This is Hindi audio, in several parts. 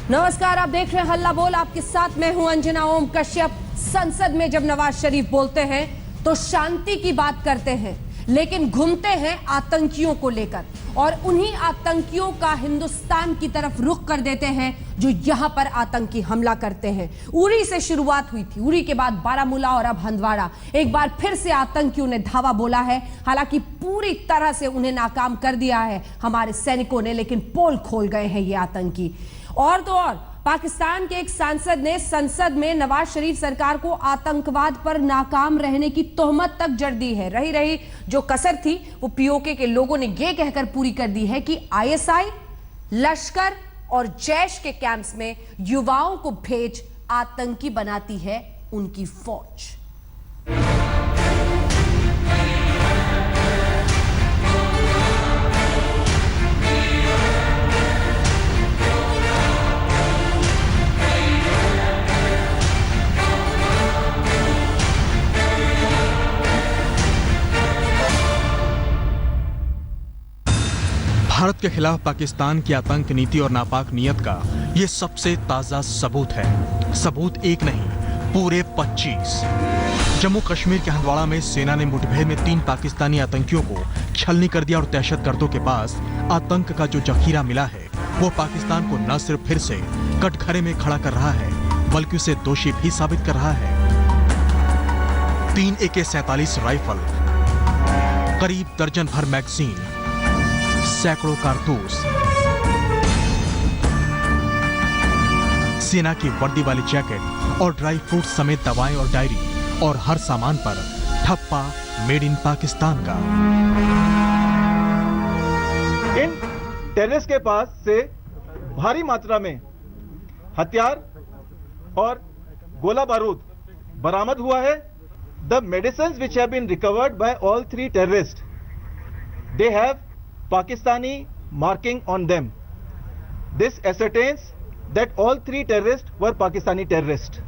नमस्कार, आप देख रहे हैं हल्ला बोल। आपके साथ मैं हूं अंजना ओम कश्यप। संसद में जब नवाज शरीफ बोलते हैं तो शांति की बात करते हैं, लेकिन घूमते हैं आतंकियों को लेकर और उन्हीं आतंकियों का हिंदुस्तान की तरफ रुख कर देते हैं जो यहां पर आतंकी हमला करते हैं। उरी से शुरुआत हुई थी, उरी के बाद बारामूला और अब हंदवाड़ा। एक बार फिर से आतंकियों ने धावा बोला है। हालांकि पूरी तरह से उन्हें नाकाम कर दिया है हमारे सैनिकों ने, लेकिन पोल खोल गए हैं ये आतंकी। और तो और पाकिस्तान के एक सांसद ने संसद में नवाज शरीफ सरकार को आतंकवाद पर नाकाम रहने की तोहमत तक जड़ दी है। रही जो कसर थी वो पीओके के लोगों ने ये कहकर पूरी कर दी है कि आईएसआई, लश्कर और जैश के कैंप्स में युवाओं को भेज आतंकी बनाती है उनकी फौज। भारत के खिलाफ पाकिस्तान की आतंक नीति और नापाक नियत का ये सबसे ताजा सबूत है। सबूत एक नहीं, पूरे 25। जम्मू कश्मीर के हंदवाड़ा में सेना ने मुठभेड़ में 3 पाकिस्तानी आतंकियों को छलनी कर दिया और दहशतगर्दों के पास आतंक का जो जखीरा मिला है वो पाकिस्तान को न सिर्फ फिर से कटघरे में खड़ा कर रहा है बल्कि उसे दोषी भी साबित कर रहा है। 3 AK-47 राइफल, करीब दर्जन भर मैगजीन, सैकड़ों कारतूस, सेना की वर्दी वाली जैकेट और ड्राई फ्रूट समेत दवाएं और डायरी और हर सामान पर ठप्पा मेड इन पाकिस्तान का। इन टेररिस्ट के पास से भारी मात्रा में हथियार और गोला बारूद बरामद हुआ है। The medicines which have been recovered by all 3 terrorists, they have Pakistani marking on them. This ascertains that all 3 terrorists were Pakistani terrorists.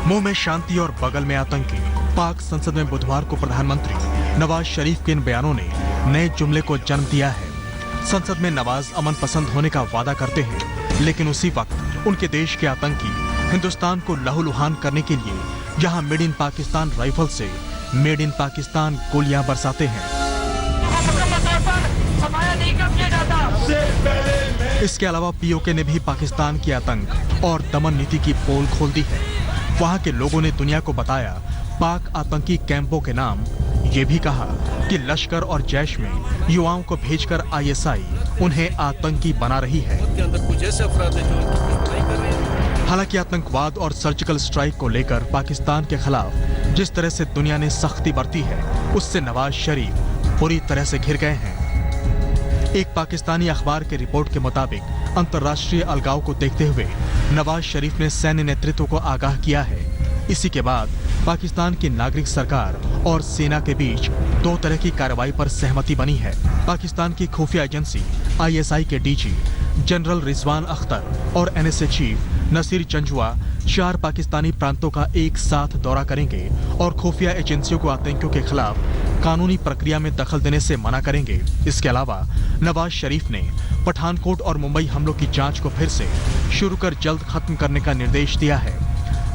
मुंह में शांति और बगल में आतंकी। पाक संसद में बुधवार को प्रधानमंत्री नवाज शरीफ के इन बयानों ने नए जुमले को जन्म दिया है। संसद में नवाज अमन पसंद होने का वादा करते हैं, लेकिन उसी वक्त उनके देश के आतंकी हिंदुस्तान को लहूलुहान करने के लिए यहाँ मेड इन पाकिस्तान राइफल से मेड इन पाकिस्तान गोलियां बरसाते हैं। इसके अलावा पीओके ने भी पाकिस्तान की आतंक और दमन नीति की पोल खोल दी है। वहां के लोगों ने दुनिया को बताया पाक आतंकी कैंपों के नाम, ये भी कहा कि लश्कर और जैश में युवाओं को भेजकर आईएसआई उन्हें आतंकी बना रही है। हालांकि आतंकवाद और सर्जिकल स्ट्राइक को लेकर पाकिस्तान के खिलाफ जिस तरह से दुनिया ने सख्ती बरती है उससे नवाज शरीफ पूरी तरह से घिर गए हैं। एक पाकिस्तानी अखबार के रिपोर्ट के मुताबिक अंतर्राष्ट्रीय अलगाव को देखते हुए नवाज शरीफ ने सैन्य नेतृत्व को आगाह किया है। इसी के बाद पाकिस्तान की नागरिक सरकार और सेना के बीच 2 तरह की कार्रवाई पर सहमति बनी है। पाकिस्तान की खुफिया एजेंसी आईएसआई के डीजी जनरल रिजवान अख्तर और एनएसए चीफ नसीर जंजुआ 4 पाकिस्तानी प्रांतों का एक साथ दौरा करेंगे और खुफिया एजेंसियों को आतंकियों के खिलाफ कानूनी प्रक्रिया में दखल देने से मना करेंगे। इसके अलावा नवाज शरीफ ने पठानकोट और मुंबई हमलों की जांच को फिर से शुरू कर जल्द खत्म करने का निर्देश दिया है।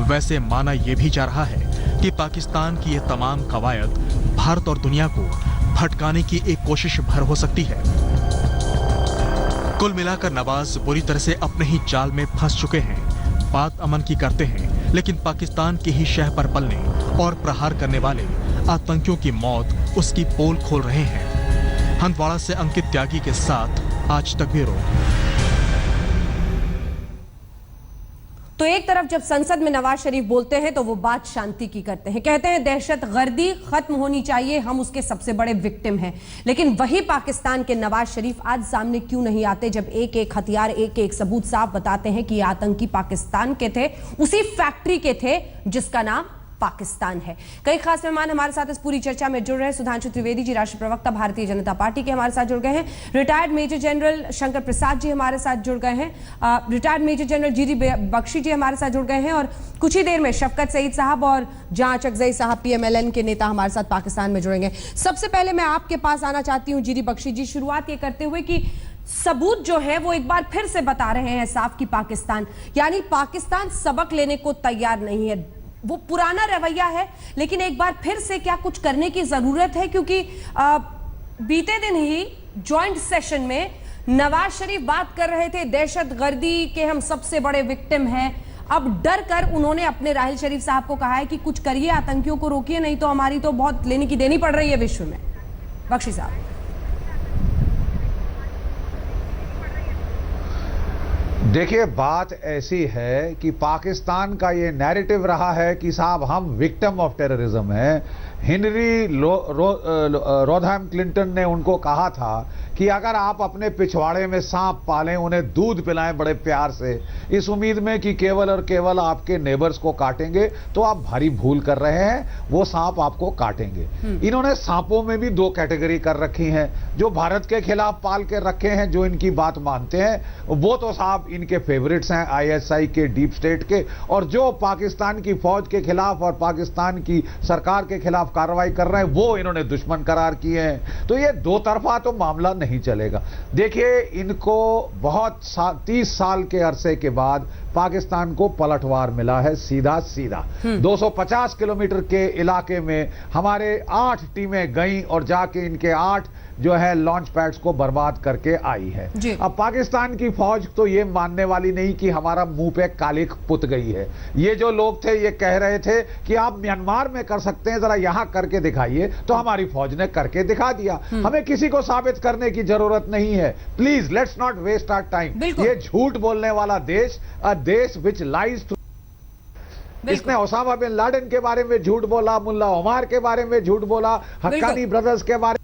वैसे माना यह भी जा रहा है कि पाकिस्तान की ये तमाम कवायद भारत और दुनिया को भटकाने की एक कोशिश भर हो सकती है। कुल मिलाकर नवाज बुरी तरह से अपने ही जाल में फंस चुके हैं। बात अमन की करते हैं, लेकिन पाकिस्तान की ही शह पर पलने और प्रहार करने वाले आतंकियों की मौत उसकी पोल खोल रहे हैं। हंदवाड़ा से अंकित त्यागी के साथ आज तक ब्यूरो। तो एक तरफ जब संसद में नवाज शरीफ बोलते हैं तो वो बात शांति की करते हैं, कहते हैं दहशतगर्दी खत्म होनी चाहिए, हम उसके सबसे बड़े विक्टिम हैं। लेकिन वही पाकिस्तान के नवाज शरीफ आज सामने क्यों नहीं आते जब एक एक हथियार, एक एक सबूत साफ बताते हैं कि ये आतंकी पाकिस्तान के थे, उसी फैक्ट्री के थे जिसका नाम पाकिस्तान है। कई खास मेहमान हमारे साथ इस पूरी चर्चा में जुड़ रहे हैं। सुधांशु त्रिवेदी जी, राष्ट्रीय प्रवक्ता भारतीय जनता पार्टी के, हमारे साथ जुड़ गए हैं। Retired major general Shankar Prasad ji हमारे साथ जुड़ गए हैं। Retired major general GD Bakshi ji हमारे साथ जुड़ गए हैं। और कुछ ही देर में शफकत सईद साहब और जहां अचकजई साहब पीएमएलएन के नेता हमारे साथ पाकिस्तान में जुड़ेंगे। सबसे पहले मैं आपके पास आना चाहती हूं जीडी बख्शी जी, शुरुआत ये करते हुए कि सबूत जो है वो एक बार फिर से बता रहे हैं साफ कि पाकिस्तान, यानी पाकिस्तान सबक लेने को तैयार नहीं है। वो पुराना रवैया है, लेकिन एक बार फिर से क्या कुछ करने की जरूरत है, क्योंकि बीते दिन ही जॉइंट सेशन में नवाज शरीफ बात कर रहे थे दहशतगर्दी के हम सबसे बड़े विक्टिम हैं। अब डर कर उन्होंने अपने राहिल शरीफ साहब को कहा है कि कुछ करिए, आतंकियों को रोकिए, नहीं तो हमारी तो बहुत लेने की देनी पड़ रही है विश्व में। बख्शी साहब, देखिए, बात ऐसी है कि पाकिस्तान का ये नैरेटिव रहा है कि साहब हम विक्टिम ऑफ टेररिज्म हैं। हिनरी रोथहम क्लिंटन ने उनको कहा था कि अगर आप अपने पिछवाड़े में सांप पालें, उन्हें दूध पिलाएं बड़े प्यार से, इस उम्मीद में कि केवल और केवल आपके नेबर्स को काटेंगे, तो आप भारी भूल कर रहे हैं, वो सांप आपको काटेंगे। इन्होंने सांपों में भी दो कैटेगरी कर रखी हैं, जो भारत के खिलाफ पाल के रखे हैं, जो इनकी बात मानते हैं, वो तो साहब इनके फेवरेट्स हैं, आईएसआई के, डीप स्टेट के, और जो पाकिस्तान की फौज के खिलाफ और पाकिस्तान की सरकार के खिलाफ कार्रवाई कर रहे हैं, वो इन्होंने दुश्मन करार किए हैं। तो ये दो तरफा तो मामला नहीं चलेगा। देखिए, इनको बहुत 30 साल के अरसे के बाद पाकिस्तान को पलटवार मिला है, सीधा सीधा 250 किलोमीटर के इलाके में हमारे 8 टीमें गईं और जाके इनके 8 जो है लॉन्च पैड्स को बर्बाद करके आई है। अब पाकिस्तान की फौज तो ये मानने वाली नहीं कि हमारा मुंह पे कालिख पुत गई है। ये जो लोग थे ये कह रहे थे कि आप म्यांमार में कर सकते हैं, जरा यहां करके दिखाइए, तो हमारी फौज ने करके दिखा दिया। हमें किसी को साबित करने की जरूरत नहीं है। Please let's not waste our time. ये झूठ बोलने वाला देश, अ देश विच लाइज टू, इसने ओसामा बिन लादेन के बारे में झूठ बोला, मुल्ला उमर के बारे में झूठ बोला, हक्कानी ब्रदर्स के बारे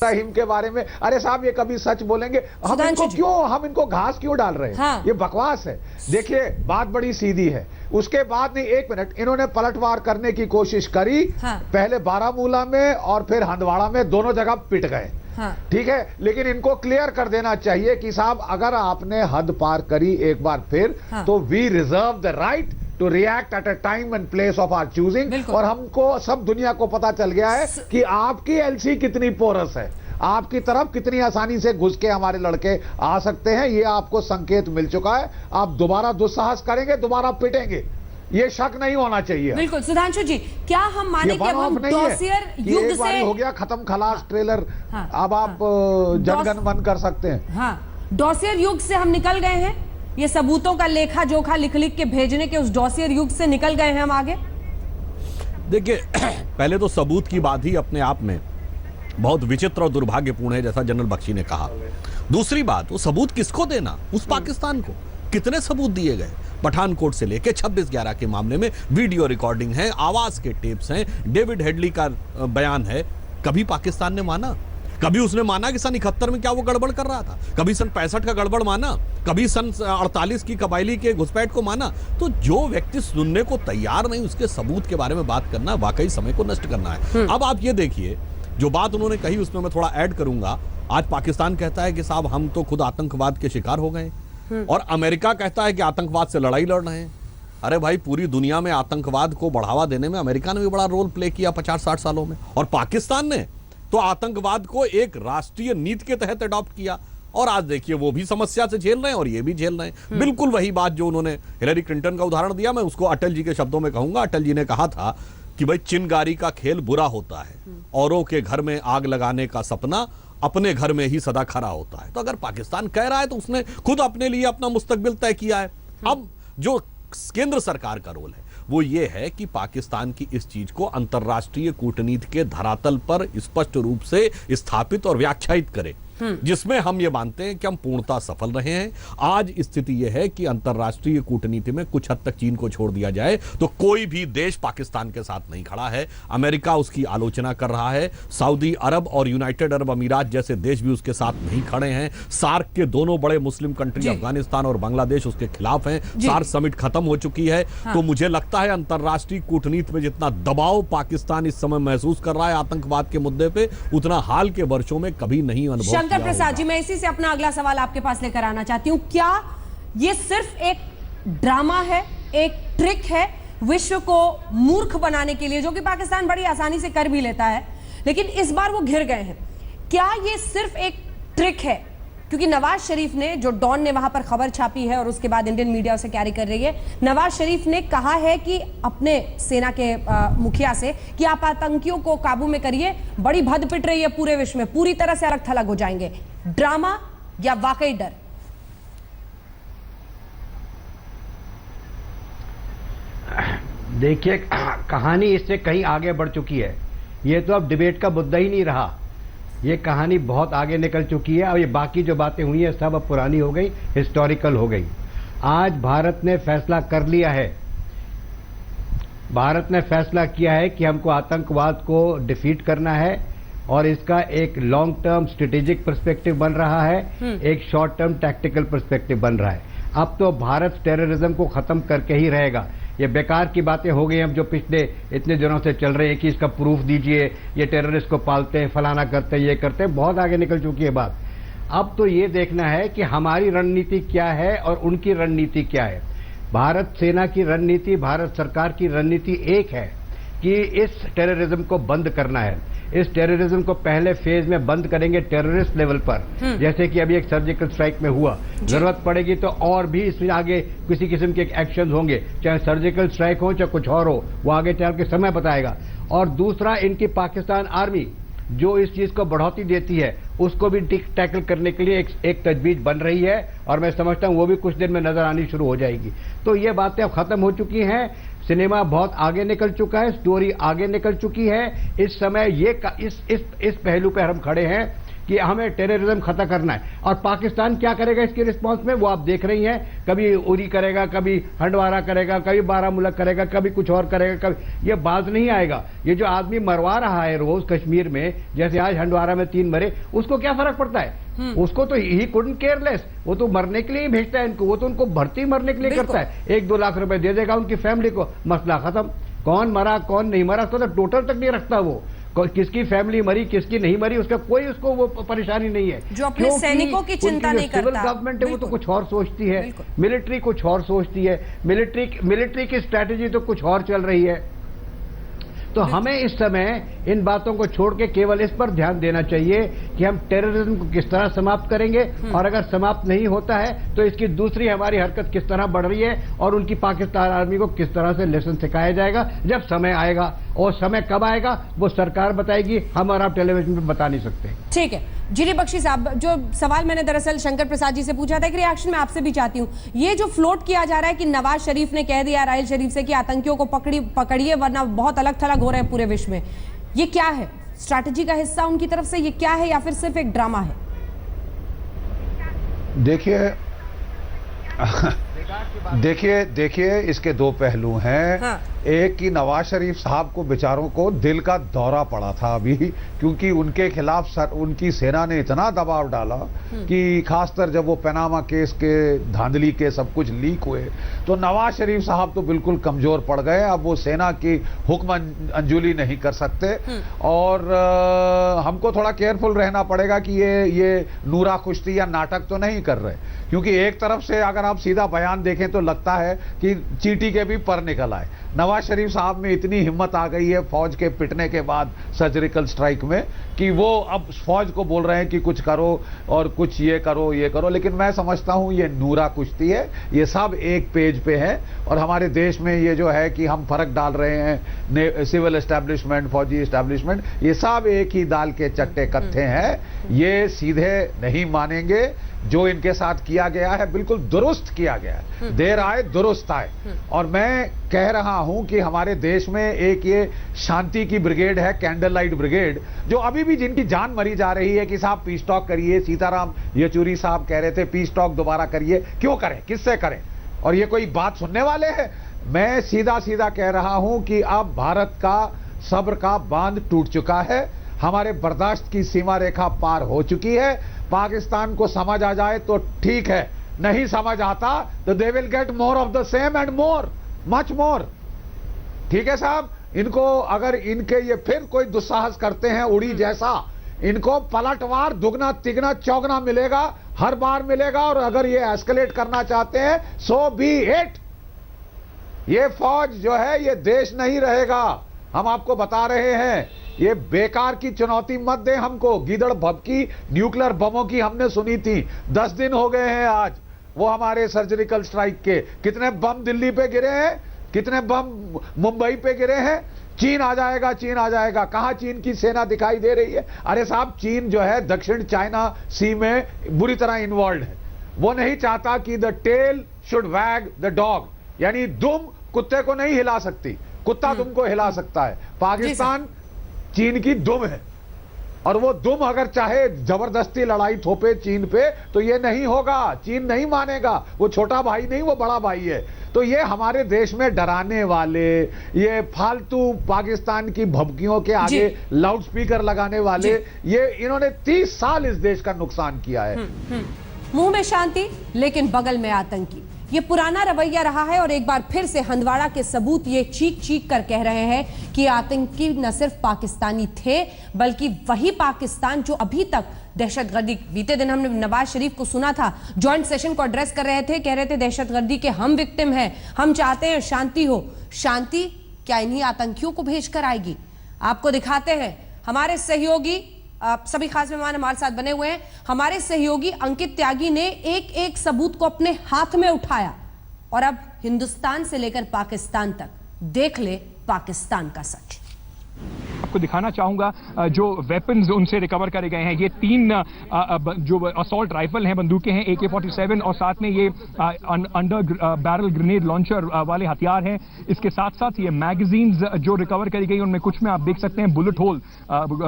हिम के बारे में। अरे साहब, ये कभी सच बोलेंगे? हम इनको घास क्यों डाल रहे हैं? हाँ। ये बकवास है। देखिए, बात बड़ी सीधी है। उसके बाद नहीं, 1 मिनट, इन्होंने पलटवार करने की कोशिश करी। हाँ। पहले बारामूला में और फिर हंदवाड़ा में, दोनों जगह पिट गए। हाँ। ठीक है, लेकिन इनको क्लियर कर देना चाहिए कि साहब अगर आपने हद पार करी एक बार फिर, हाँ, तो we reserve the right to react at a time and place of our choosing. और हमको, सब दुनिया को पता चल गया है कि आपकी एलसी कितनी पोरस है, आपकी तरफ कितनी आसानी से घुस के हमारे लड़के आ सकते हैं। ये आपको संकेत मिल चुका है। आप दोबारा दुस्साहस करेंगे, दोबारा पिटेंगे, ये शक नहीं होना चाहिए। बिल्कुल। सुधांशु जी, क्या हम माने कि अब हम डॉसियर युग से हो गया खत्म, खलास ट्रेलर। हाँ, अब आप जनगण मन कर सकते हैं। हाँ, डॉसियर युग से हम निकल गए हैं। ये सबूतों का लेखा जोखा लिख लिख के भेजने के उस डॉसियर युग से निकल गए हैं हम आगे। देखिए, पहले तो सबूत की बात ही अपने आप में बहुत विचित्र और दुर्भाग्यपूर्ण है, जैसा जनरल बख्शी ने कहा। दूसरी बात, वो सबूत किसको देना, उस पाकिस्तान को। कितने सबूत दिए गए? पठानकोट से लेके 26/11 के मामले में वीडियो रिकॉर्डिंग है, आवाज के टेप्स हैं, डेविड हेडली का बयान है। कभी पाकिस्तान ने माना? कभी उसने माना कि सन 71 में क्या वो गड़बड़ कर रहा था? कभी सन 65 का गड़बड़ माना? कभी सन 48 की कबायली के घुसपैठ को माना? तो जो व्यक्ति सुनने को तैयार नहीं, उसके सबूत के बारे में बात करना वाकई समय को नष्ट करना है। अब आप ये देखिए, जो बात उन्होंने कही उसमें मैं थोड़ा ऐड करूंगा। आज पाकिस्तान कहता है कि साहब हम तो खुद आतंकवाद के शिकार हो गए, और अमेरिका कहता है कि आतंकवाद से लड़ाई लड़ रहे हैं। अरे भाई, पूरी दुनिया में आतंकवाद को बढ़ावा देने में अमेरिका ने भी बड़ा रोल प्ले किया 50-60 सालों में, और पाकिस्तान ने तो आतंकवाद को एक राष्ट्रीय नीति के तहत अडॉप्ट किया। और आज देखिए, वो भी समस्या से झेल रहे हैं और ये भी झेल रहे हैं। बिल्कुल वही बात जो उन्होंने हिलरी क्लिंटन का उदाहरण दिया, मैं उसको अटल जी के शब्दों में कहूंगा। अटल जी ने कहा था कि भाई, चिनगारी का खेल बुरा होता है, औरों के घर में आग लगाने का सपना अपने घर में ही सदा खरा होता है। तो अगर पाकिस्तान कह रहा है तो उसने खुद अपने लिए अपना मुस्तकबिल तय किया है। अब जो केंद्र सरकार का रोल है वो ये है कि पाकिस्तान की इस चीज को अंतर्राष्ट्रीय कूटनीति के धरातल पर स्पष्ट रूप से स्थापित और व्याख्यायित करे, जिसमें हम ये मानते हैं कि हम पूर्णतः सफल रहे हैं। आज स्थिति यह है कि अंतर्राष्ट्रीय कूटनीति में कुछ हद तक चीन को छोड़ दिया जाए तो कोई भी देश पाकिस्तान के साथ नहीं खड़ा है। अमेरिका उसकी आलोचना कर रहा है, सऊदी अरब और यूनाइटेड अरब अमीरात जैसे देश भी उसके साथ नहीं खड़े हैं। सार्क के दोनों बड़े मुस्लिम कंट्री अफगानिस्तान और बांग्लादेश उसके खिलाफ हैं। सार्क समिट खत्म हो चुकी है। तो मुझे लगता है अंतर्राष्ट्रीय कूटनीति में जितना दबाव पाकिस्तान इस समय महसूस कर रहा है आतंकवाद के मुद्दे पे, उतना हाल के वर्षों में कभी नहीं अनुभव। शंकर प्रसाद जी, मैं इसी से अपना अगला सवाल आपके पास लेकर आना चाहती हूं। क्या ये सिर्फ एक ड्रामा है, एक ट्रिक है विश्व को मूर्ख बनाने के लिए, जो कि पाकिस्तान बड़ी आसानी से कर भी लेता है, लेकिन इस बार वो घिर गए हैं? क्या ये सिर्फ एक ट्रिक है क्योंकि नवाज शरीफ ने, जो डॉन ने वहां पर खबर छापी है और उसके बाद इंडियन मीडिया उसे कैरी कर रही है, नवाज शरीफ ने कहा है कि अपने सेना के मुखिया से कि आप आतंकियों को काबू में करिए, बड़ी भद पिट रही है पूरे विश्व में, पूरी तरह से अलग थलग हो जाएंगे। ड्रामा या वाकई डर? देखिए, कहानी इससे कहीं आगे बढ़ चुकी है। ये तो अब डिबेट का मुद्दा ही नहीं रहा, ये कहानी बहुत आगे निकल चुकी है। और ये बाकी जो बातें हुई हैं सब अब पुरानी हो गई, हिस्टोरिकल हो गई। आज भारत ने फैसला कर लिया है, भारत ने फैसला किया है कि हमको आतंकवाद को डिफीट करना है, और इसका एक लॉन्ग टर्म स्ट्रेटेजिक पर्सपेक्टिव बन रहा है, एक शॉर्ट टर्म टैक्टिकल पर्सपेक्टिव बन रहा है। अब तो भारत टेररिज्म को खत्म करके ही रहेगा। ये बेकार की बातें हो गई अब जो पिछले इतने दिनों से चल रही है कि इसका प्रूफ दीजिए, ये टेररिस्ट को पालते हैं, फलाना करते हैं, ये करते हैं, बहुत आगे निकल चुकी है बात। अब तो ये देखना है कि हमारी रणनीति क्या है और उनकी रणनीति क्या है। भारत सेना की रणनीति, भारत सरकार की रणनीति एक है कि इस टेररिज्म को बंद करना है। इस टेररिज्म को पहले फेज में बंद करेंगे टेररिस्ट लेवल पर, जैसे कि अभी एक सर्जिकल स्ट्राइक में हुआ। जरूरत पड़ेगी तो और भी इसमें आगे किसी किस्म के एक्शन होंगे, चाहे सर्जिकल स्ट्राइक हो चाहे कुछ और हो, वो आगे चल के समय बताएगा। और दूसरा, इनकी पाकिस्तान आर्मी जो इस चीज को बढ़ोतरी देती है उसको भी टैकल करने के लिए एक तजवीज बन रही है, और मैं समझता हूं वो भी कुछ दिन में नजर आनी शुरू हो जाएगी। तो ये बातें अब खत्म हो चुकी हैं, सिनेमा बहुत आगे निकल चुका है, स्टोरी आगे निकल चुकी है। इस समय ये इस पहलू पे हम खड़े हैं कि हमें टेररिज्म खत्म करना है। और पाकिस्तान क्या करेगा इसके रिस्पांस में, वो आप देख रही हैं। कभी उरी करेगा, कभी हंडवारा करेगा, कभी बारामूला करेगा, कभी कुछ और करेगा, कभी ये बात नहीं आएगा। ये जो आदमी मरवा रहा है रोज कश्मीर में, जैसे आज हंडवारा में 3 मरे, उसको क्या फर्क पड़ता है? उसको तो ही कुडंट केयरलेस, वो तो मरने के लिए ही भेजता है इनको, वो तो उनको भर्ती मरने के लिए करता है। 1-2 लाख रुपए दे देगा उनकी फैमिली को, मसला खत्म। कौन मरा कौन नहीं मरा तो टोटल तक नहीं रखता वो, किसकी फैमिली मरी किसकी नहीं मरी उसका कोई उसको वो परेशानी नहीं है। जो अपने सैनिकों की चिंता नहीं करता। सिविल गवर्नमेंट है वो तो कुछ और सोचती है, मिलिट्री कुछ और सोचती है, मिलिट्री की स्ट्रैटेजी तो कुछ और चल रही है। तो हमें इस समय इन बातों को छोड़ के केवल इस पर ध्यान देना चाहिए कि हम टेररिज्म को किस तरह समाप्त करेंगे, और अगर समाप्त नहीं होता है तो इसकी दूसरी हमारी हरकत किस तरह बढ़ रही है, और उनकी पाकिस्तान आर्मी को किस तरह से लेसन सिखाया जाएगा जब समय आएगा। और समय कब आएगा वो सरकार बताएगी, हम और आप टेलीविजन पे बता नहीं सकते। ठीक है जीडी बख्शी साहब, जो सवाल मैंने दरअसल शंकर प्रसाद जी से पूछा था, एक रिएक्शन मैं आपसे भी चाहती हूँ। ये जो फ्लोट किया जा रहा है कि नवाज शरीफ ने कह दिया राहिल शरीफ से कि आतंकियों को पकड़िए वरना बहुत अलग थलग हो रहे हैं पूरे विश्व में, ये क्या है? स्ट्रैटेजी का हिस्सा उनकी तरफ से ये क्या है, या फिर सिर्फ एक ड्रामा है? देखिए इसके 2 पहलू हैं। हाँ। एक कि नवाज शरीफ साहब को बेचारों को दिल का दौरा पड़ा था अभी, क्योंकि उनके खिलाफ उनकी सेना ने इतना दबाव डाला कि खासकर जब वो पनामा केस के धांधली के सब कुछ लीक हुए तो नवाज शरीफ साहब तो बिल्कुल कमजोर पड़ गए। अब वो सेना की हुक्म अंजुली नहीं कर सकते, और हमको थोड़ा केयरफुल रहना पड़ेगा कि ये नूरा कुश्ती या नाटक तो नहीं कर रहे, क्योंकि एक तरफ से अगर आप सीधा बयान देखें तो लगता है कि चींटी के भी पर निकल आए। नवाज शरीफ साहब में इतनी हिम्मत आ गई है फौज के पिटने के बाद सर्जिकल स्ट्राइक में कि वो अब फौज को बोल रहे हैं कि कुछ करो और कुछ ये करो। लेकिन मैं समझता हूं ये नूरा कुश्ती है, ये सब एक पेज पे है। और हमारे देश में ये जो है कि हम फर्क डाल रहे हैं, सिविल एस्टैब्लिशमेंट, फौजी एस्टैब्लिशमेंट, ये सब एक ही दाल के चट्टे कत्थे हैं। ये सीधे नहीं मानेंगे। जो इनके साथ किया गया है बिल्कुल दुरुस्त किया गया है, देर आए दुरुस्त आए। और मैं कह रहा हूं कि हमारे देश में एक ये शांति की ब्रिगेड है, कैंडल लाइट ब्रिगेड, जो अभी भी जिनकी जान मरी जा रही है कि साहब पीस टॉक करिए। सीताराम येचुरी साहब कह रहे थे पीस टॉक दोबारा करिए, क्यों करें, किससे करें, और ये कोई बात सुनने वाले हैं? मैं सीधा सीधा कह रहा हूं कि अब भारत का सब्र का बांध टूट चुका है, हमारे बर्दाश्त की सीमा रेखा पार हो चुकी है। पाकिस्तान को समझ आ जाए तो ठीक है, नहीं समझ आता तो they will get more of the same and more, much more. ठीक है साहब, इनको अगर इनके ये फिर कोई दुस्साहस करते हैं उड़ी जैसा, इनको पलटवार दुगना तिगना चौगना मिलेगा, हर बार मिलेगा। और अगर ये एस्केलेट करना चाहते हैं सो बी इट। ये फौज जो है ये देश नहीं रहेगा। हम आपको बता रहे हैं ये बेकार की चुनौती मत दे हमको। गीदड़ भभकी न्यूक्लियर बमों की हमने सुनी थी, 10 दिन हो गए हैं आज वो हमारे सर्जिकल स्ट्राइक के। कितने बम दिल्ली पे गिरे हैं, कितने बम मुंबई पे गिरे हैं। चीन आ जाएगा, चीन आ जाएगा। कहां चीन की सेना दिखाई दे रही है? अरे साहब, चीन जो है दक्षिण चाइना सी में बुरी तरह इन्वॉल्व है। वो नहीं चाहता कि द टेल शुड वैग द डॉग, यानी दुम कुत्ते को नहीं हिला सकती, कुत्ता तुमको हिला सकता है। पाकिस्तान चीन की दुम है, और वो दुम अगर चाहे जबरदस्ती लड़ाई थोपे चीन पे तो ये नहीं होगा, चीन नहीं मानेगा। वो छोटा भाई नहीं, वो बड़ा भाई है। तो ये हमारे देश में डराने वाले, ये फालतू पाकिस्तान की भभकियों के आगे लाउड स्पीकर लगाने वाले, ये इन्होंने 30 साल इस देश का नुकसान किया है। मुंह में शांति लेकिन बगल में आतंकी, ये पुराना रवैया रहा है। और एक बार फिर से हंदवाड़ा के सबूत ये चीख चीख कर कह रहे हैं कि आतंकी न सिर्फ पाकिस्तानी थे बल्कि वही पाकिस्तान जो अभी तक दहशतगर्दी, बीते दिन हमने नवाज शरीफ को सुना था, जॉइंट सेशन को एड्रेस कर रहे थे, कह रहे थे दहशतगर्दी के हम विक्टिम हैं, हम चाहते हैं शांति हो। शांति क्या इन्हीं आतंकियों को भेजकर आएगी? आपको दिखाते हैं हमारे सहयोगी, सभी खास मेहमान हमारे साथ बने हुए हैं। हमारे सहयोगी अंकित त्यागी ने एक एक सबूत को अपने हाथ में उठाया और अब हिंदुस्तान से लेकर पाकिस्तान तक देख ले पाकिस्तान का सच। आपको दिखाना चाहूंगा जो वेपन्स उनसे रिकवर करे गए हैं। ये 3 जो असॉल्ट राइफल हैं, बंदूकें हैं, AK-47, और साथ में ये अंडर बैरल ग्रेनेड लॉन्चर वाले हथियार हैं। इसके साथ साथ ये मैगजीन्स जो रिकवर करी गई, उनमें कुछ में आप देख सकते हैं बुलेट होल,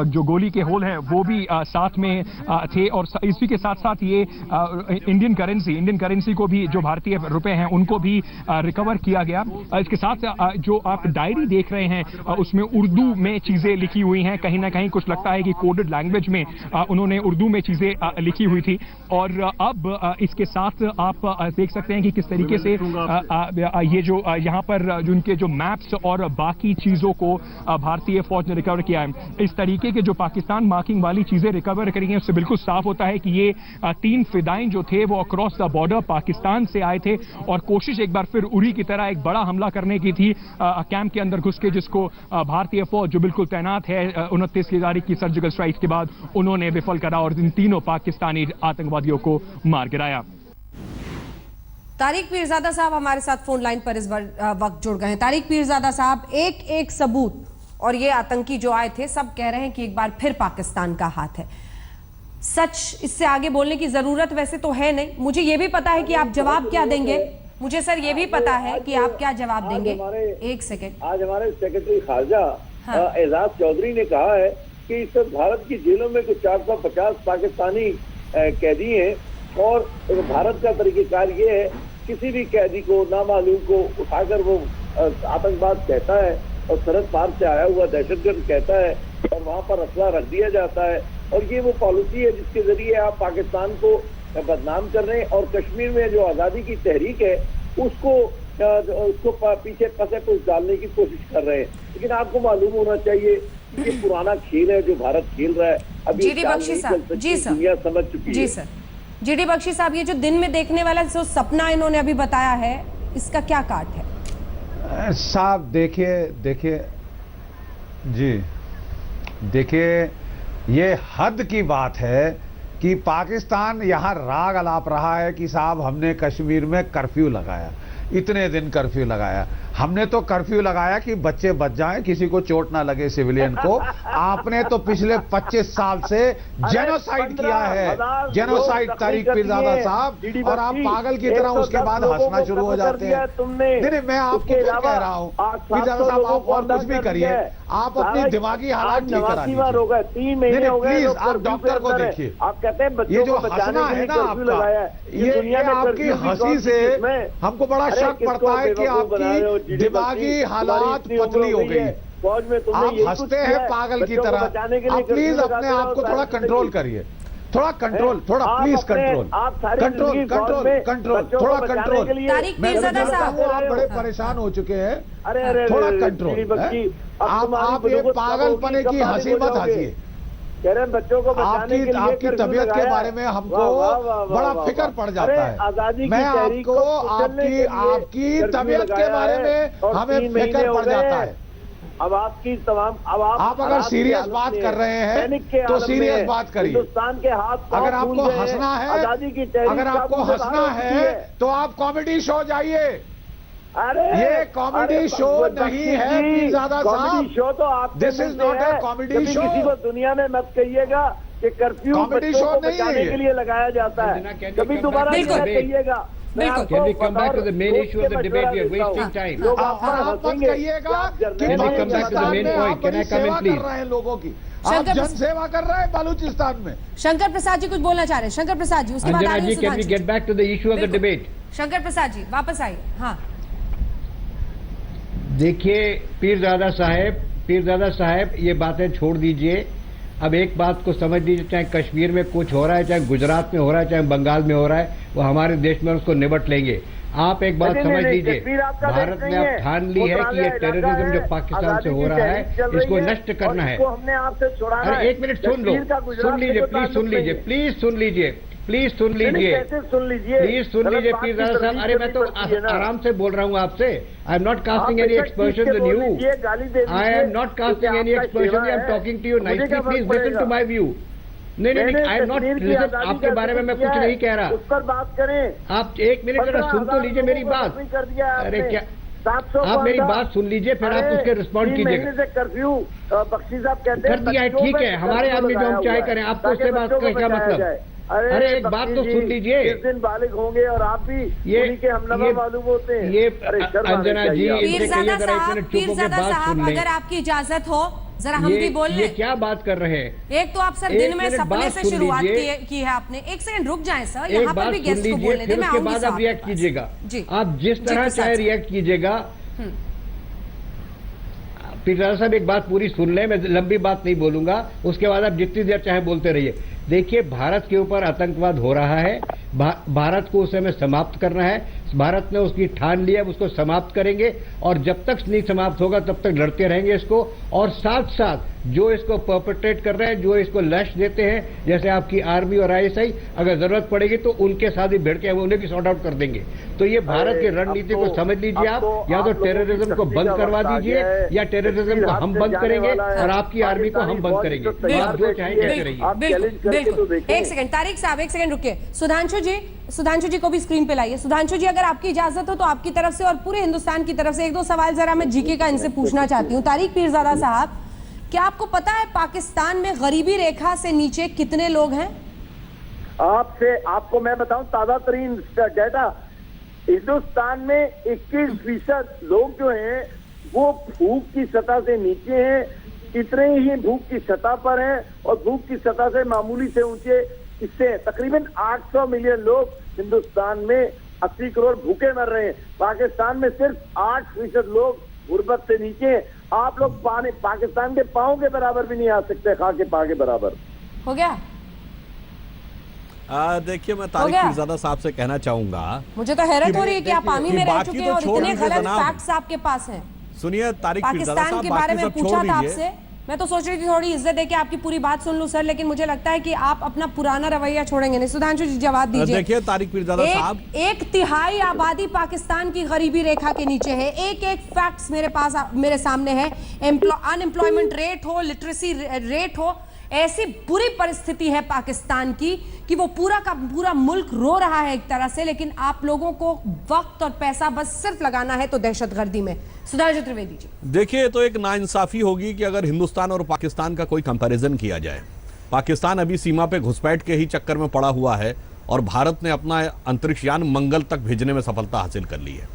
जो गोली के होल हैं वो भी साथ में थे। और इसी के साथ साथ ये इंडियन करेंसी को भी, जो भारतीय रुपए हैं उनको भी रिकवर किया गया। इसके साथ जो आप डायरी देख रहे हैं उसमें उर्दू में चीजें लिखी हुई हैं। कहीं ना कहीं कुछ लगता है कि कोडेड लैंग्वेज में उन्होंने उर्दू में चीजें लिखी हुई थी। और अब इसके साथ आप देख सकते हैं कि किस तरीके से ये जो यहाँ पर उनके जो मैप्स और बाकी चीजों को भारतीय फौज ने रिकवर किया है। इस तरीके के जो पाकिस्तान मार्किंग वाली चीजें रिकवर करी हैं, उससे बिल्कुल साफ होता है कि ये 3 फिदाइन जो थे वो अक्रॉस द बॉर्डर पाकिस्तान से आए थे और कोशिश एक बार फिर उरी की तरह एक बड़ा हमला करने की थी कैंप के अंदर घुस के, जिसको भारतीय फौज जो बिल्कुल तैनात है 29 की तारीख की सर्जिकल स्ट्राइक के बाद उन्होंने विफल करा और इन तीनों पाकिस्तानी आतंकवादियों को मार गिराया। तारिक पीरजादा साहब हमारे साथ फोन लाइन पर इस वक्त जुड़ गए हैं। तारिक पीरजादा साहब, एक एक सबूत और ये आतंकी जो आए थे सब कह रहे हैं कि एक बार फिर पाकिस्तान का हाथ है। सच इससे आगे बोलने की जरूरत वैसे तो है नहीं। मुझे ये भी पता है कि आप जवाब क्या देंगे, मुझे सर ये भी पता है कि आप क्या जवाब देंगे। एक सेकेंड, आज हमारे सेक्रेटरी खारजा एजाज चौधरी ने कहा है कि इस वक्त भारत की जेलों में कुछ 450 पाकिस्तानी कैदी हैं और भारत का तरीकेकार ये है किसी भी कैदी को, नामालूम को उठाकर वो आतंकवाद कहता है और सरहद पार से आया हुआ दहशतगर्द कहता है और वहां पर असला रख दिया जाता है। और ये वो पॉलिसी है जिसके जरिए आप पाकिस्तान को बदनाम कर रहे हैं और कश्मीर में जो आज़ादी की तहरीक है उसको पीछे फंसे कुछ डालने की कोशिश कर रहे हैं। लेकिन आपको मालूम होना चाहिए कि ये पुराना खेल है जो भारत खेल रहा है। अभी जीडी बख्शी साहब, जी सर, दुनिया समझ चुकी है। जी सर, जीडी बख्शी साहब, ये जो दिन में देखने वाला जो सपना इन्होंने अभी बताया है, इसका क्या काट है? साहब देखिए जी, ये हद की बात है कि पाकिस्तान यहां राग अलाप रहा है कि साहब हमने कश्मीर में कर्फ्यू लगाया, इतने दिन कर्फ्यू लगाया। हमने तो कर्फ्यू लगाया कि बच्चे बच जाएं, किसी को चोट ना लगे सिविलियन को। आपने तो पिछले 25 साल से जेनोसाइड किया है, जेनोसाइड तारिक पीरजादा साहब, और आप पागल की तरह उसके बाद हंसना शुरू हो जाते हैं। नहीं, मैं आपको क्या कह रहा हूँ पीरजादा साहब, आप और कुछ भी करिए, आप अपनी दिमागी हालात ठीक करा लीजिए। प्लीज आप डॉक्टर को देखिए, आप कहते हैं ये जो हंसना है ना आपका, ये आपकी हंसी से हमको बड़ा शक पड़ता है कि आपकी दिमागी हालात पतली हो गई। फौज में आप हंसते हैं पागल की तरह। आप प्लीज अपने आप को थोड़ा कंट्रोल करिए, थोड़ा कंट्रोल, थोड़ा प्लीज कंट्रोल, थोड़ा कंट्रोल। आप बड़े परेशान हो चुके हैं, थोड़ा कंट्रोल। आप ये पागलपने की हंसी मत हंसिए। कह रहे हैं बच्चों को बचाने के लिए आपकी तबीयत के बारे में हमको बड़ा फिक्र पड़ जाता है। मैं आपको आपकी तबीयत के बारे में हमें फिक्र पड़ जाता है। अब आपकी तमाम अब आप अगर सीरियस बात कर रहे हैं तो सीरियस बात करिए। हिंदुस्तान के हाथ अगर आपको हंसना है, आजादी की तहरीक अगर आपको हंसना है तो आप कॉमेडी शो जाइए। अरे ये कॉमेडी शो नहीं है पीरजादा साहब। कॉमेडी शो तो आप this is not a comedy show. किसी को दुनिया में मत कहिएगा कि कर्फ्यू कॉमेडी बच्चों शो को नहीं बचाने है। के लिए लगाया जाता है। कभी दोबारा ये मत कहिएगा। Can we come back to the main issue of the debate? We are wasting time. लोग आप मत कहिएगा कि Can we come back to the main point? Can I come in, please? कर रहे हैं लोगों की, आप शंकर जन सेवा कर रहे हैं बलूचिस्तान में। शंकर प्रसाद जी कुछ बोलना चाह रहे हैं। शंकर प्रसाद जी, उसके बाद आ Anjana रही ji, can we Sudhanshu get back to the issue of the बिल्कुल। debate? शंकर प्रसाद जी वापस आइए। हाँ, देखिए पीरजादा साहब ये बातें छोड़ दीजिए। अब एक बात को समझ लीजिए, चाहे कश्मीर में कुछ हो रहा है, चाहे गुजरात में हो रहा है, चाहे बंगाल में हो रहा है, वो हमारे देश में उसको निपट लेंगे। आप एक बात समझ लीजिए, भारत ने अब ठान ली है कि ये टेररिज्म जो पाकिस्तान से हो रहा है इसको नष्ट करना है। हमने आपसे छुड़ाना अरे एक मिनट सुन लो, सुन लीजिए, प्लीज सुन लीजिए, प्लीज सुन लीजिए, प्लीज सुन लीजिए, सुन लीजिए, प्लीज सुन लीजिए पीरजादा साहब। अरे मैं तो आराम से बोल रहा हूँ आपसे। I am not casting any expression on you, I am not casting any expression, I am talking to you nicely, please listen to my view. नहीं, आई एम नॉट लिसन, आपके बारे में मैं कुछ नहीं कह रहा। उस पर बात करें। आप एक मिनट जरा सुन तो लीजिए मेरी बात। अरे क्या, आप मेरी बात सुन लीजिए, फिर आप उसके रिस्पॉन्ड कीजिएगा। कर्फ्यू बख्शी साहब कहते हैं कर दिया है, ठीक है, हमारे आदमी जो हम चाहे करें, आपको उससे बात का क्या मतलब? अरे एक बात तो सुन लीजिए, जिस दिन बालिग होंगे और आप भी उन्हीं के हमनवा मालूम होते हैं। ये शर्म अंजना आनी जी, चाहिए। इनसे कहिए जरा एक मिनट चुप होकर बात सुन लें। अगर आपकी इजाजत हो जरा हम भी बोल ये लें। क्या बात कर रहे हैं? एक तो आप सर एक दिन में मिनट सपने बात से सुन शुरुआत लीजिए। की है आपने। एक सेकंड रुक जाएं सर, एक यहाँ पर बात भी सुन गेस्ट को लीजिए, बोलने दें, फिर मैं उसके आऊंगी बाद साहब आप के रिएक्ट पास। कीजिएगा। जी, आप जिस तरह प्रसाद चाहे साहब। रिएक्ट कीजिएगा। पीरजादा साहब एक बात पूरी सुन लें, मैं लंबी बात नहीं बोलूंगा, उसके बाद आप जितनी देर चाहे बोलते रहिए। देखिए, भारत के ऊपर आतंकवाद हो रहा है, भारत को उस समय समाप्त करना है। भारत ने उसकी ठान लिया, उसको समाप्त करेंगे, और जब तक नहीं समाप्त होगा तब तक लड़ते रहेंगे इसको। और साथ साथ जो इसको परपेट्रेट कर रहे हैं, जो इसको लश देते हैं, जैसे आपकी आर्मी और आईएसआई, अगर जरूरत पड़ेगी तो उनके साथ ही भिड़ के हम उन्हें भी सॉर्ट आउट कर देंगे। तो ये भारत की रणनीति को समझ लीजिए आप, या तो टेररिज्म को बंद करवा दीजिए, या टेररिज्म को हम बंद करेंगे और आपकी आर्मी को हम बंद करेंगे। आप जो चाहेंगे कहते रहिए। बिल्कुल। एक सेकंड तारिक साहब, एक सेकंड रुकिए। सुधांशु जी को भी स्क्रीन पे लाइए। सुधांशु जी, अगर आपकी इजाजत हो तो आपकी तरफ से और पूरे हिंदुस्तान की तरफ से एक दो सवाल जरा मैं जीके का इनसे पूछना चाहती हूँ। तारिक पीरजादा साहब, क्या आपको पता है पाकिस्तान में गरीबी रेखा से नीचे कितने लोग हैं? आपको मैं बताऊं ताजा तरीन डाटा, हिंदुस्तान में 21% लोग जो हैं वो भूख की सतह से नीचे हैं। इतने ही भूख की सतह पर हैं और भूख की सतह से मामूली से ऊंचे इससे तकरीबन 800 मिलियन लोग हिंदुस्तान में 80 करोड़ भूखे मर रहे हैं। पाकिस्तान में सिर्फ 8% लोग गुर्बत से नीचे हैं। आप लोग पाकिस्तान के पांव के बराबर भी नहीं आ सकते, खा के पा के बराबर। हो गया? देखिए, मैं तारिक पीरजादा साहब से कहना चाहूंगा, मुझे तो हैरत हो रही है कि आप आर्मी में रह चुके हैं और इतने गलत जनाब। फैक्ट्स आपके पास हैं। सुनिए तारिक पीरजादा पाकिस्तान साहब, के बारे बाकी में सब पूछा छोड़ था दीजिए। आपसे, मैं तो सोच रही थी थोड़ी इज्जत देके आपकी पूरी बात सुन लूं सर, लेकिन मुझे लगता है कि आप अपना पुराना रवैया छोड़ेंगे नहीं। सुधांशु जी जवाब दीजिए। देखिए तारिक पीरजादा साहब, एक तिहाई आबादी पाकिस्तान की गरीबी रेखा के नीचे है। एक फैक्ट्स मेरे सामने है। अनएम्प्लॉयमेंट रेट हो, लिटरेसी रेट हो, ऐसी बुरी परिस्थिति है पाकिस्तान की कि वो पूरा का पूरा मुल्क रो रहा है एक तरह से, लेकिन आप लोगों को वक्त और पैसा बस सिर्फ लगाना है तो दहशतगर्दी में। सुधांशु त्रिवेदी जी, देखिए, तो एक नाइंसाफी होगी कि अगर हिंदुस्तान और पाकिस्तान का कोई कंपैरिजन किया जाए। पाकिस्तान अभी सीमा पे घुसपैठ के ही चक्कर में पड़ा हुआ है और भारत ने अपना अंतरिक्ष यान मंगल तक भेजने में सफलता हासिल कर ली है।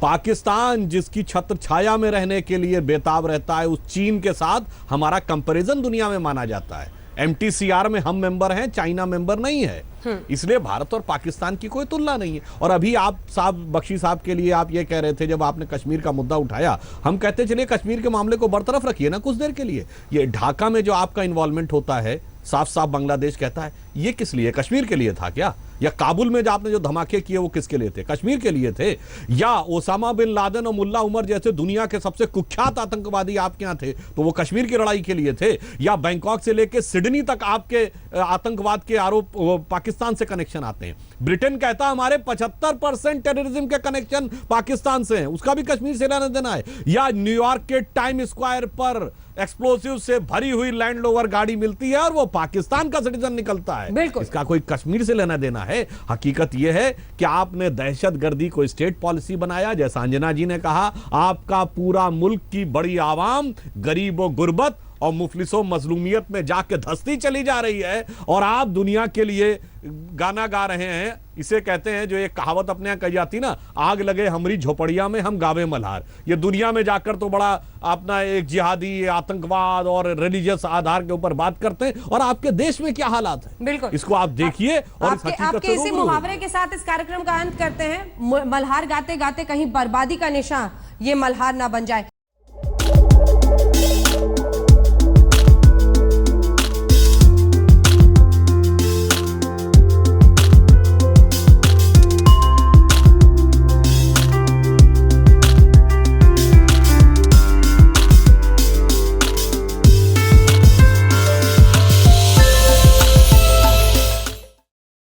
पाकिस्तान जिसकी छत्र छाया में रहने के लिए बेताब रहता है, उस चीन के साथ हमारा कंपैरिजन दुनिया में माना जाता है। MTCR में हम मेंबर हैं, चाइना मेंबर नहीं है। इसलिए भारत और पाकिस्तान की कोई तुलना नहीं है। और अभी आप साहब, बख्शी साहब के लिए आप ये कह रहे थे, जब आपने कश्मीर का मुद्दा उठाया, हम कहते चलिए कश्मीर के मामले को बरतरफ रखिए ना कुछ देर के लिए। ये ढाका में जो आपका इन्वॉल्वमेंट होता है, साफ साफ बांग्लादेश कहता है ये किस लिए? कश्मीर के लिए था क्या? या काबुल में जो आपने जो धमाके किए वो किसके लिए थे? कश्मीर के लिए थे? या ओसामा बिन लादेन और मुल्ला उमर जैसे दुनिया के सबसे कुख्यात आतंकवादी आपके यहां थे तो वो कश्मीर की लड़ाई के लिए थे? या बैंकॉक से लेकर सिडनी तक आपके आतंकवाद के आरोप पाकिस्तान से कनेक्शन आते हैं? ब्रिटेन कहता हमारे 75% टेररिज्म के कनेक्शन पाकिस्तान से हैं, उसका भी कश्मीर से लेना देना है। या न्यूयॉर्क के टाइम स्क्वायर पर एक्सप्लोसिव से भरी हुई लैंड रोवर गाड़ी मिलती है और वो पाकिस्तान का सिटीजन निकलता है, बिल्कुल। इसका कोई कश्मीर से लेना देना है? हकीकत यह है कि आपने दहशतगर्दी को स्टेट पॉलिसी बनाया, जैसा अंजना जी ने कहा, आपका पूरा मुल्क की बड़ी आवाम गरीबों गुर्बत और मुफलिसों मजलूमियत में जाके धंसती चली जा रही है और आप दुनिया के लिए गाना गा रहे हैं। इसे कहते हैं, जो एक कहावत अपने यहां कही जाती ना, आग लगे हमारी झोपड़िया में हम गावे मल्हार। ये दुनिया में जाकर तो बड़ा अपना एक जिहादी आतंकवाद और रिलीजियस आधार के ऊपर बात करते हैं, और आपके देश में क्या हालात है बिल्कुल, इसको आप देखिए और इस हकीकत आपके से इसी रूबरू मुहावरे के साथ इस कार्यक्रम का अंत करते हैं। मल्हार गाते गाते कहीं बर्बादी का निशान ये मल्हार ना बन जाए।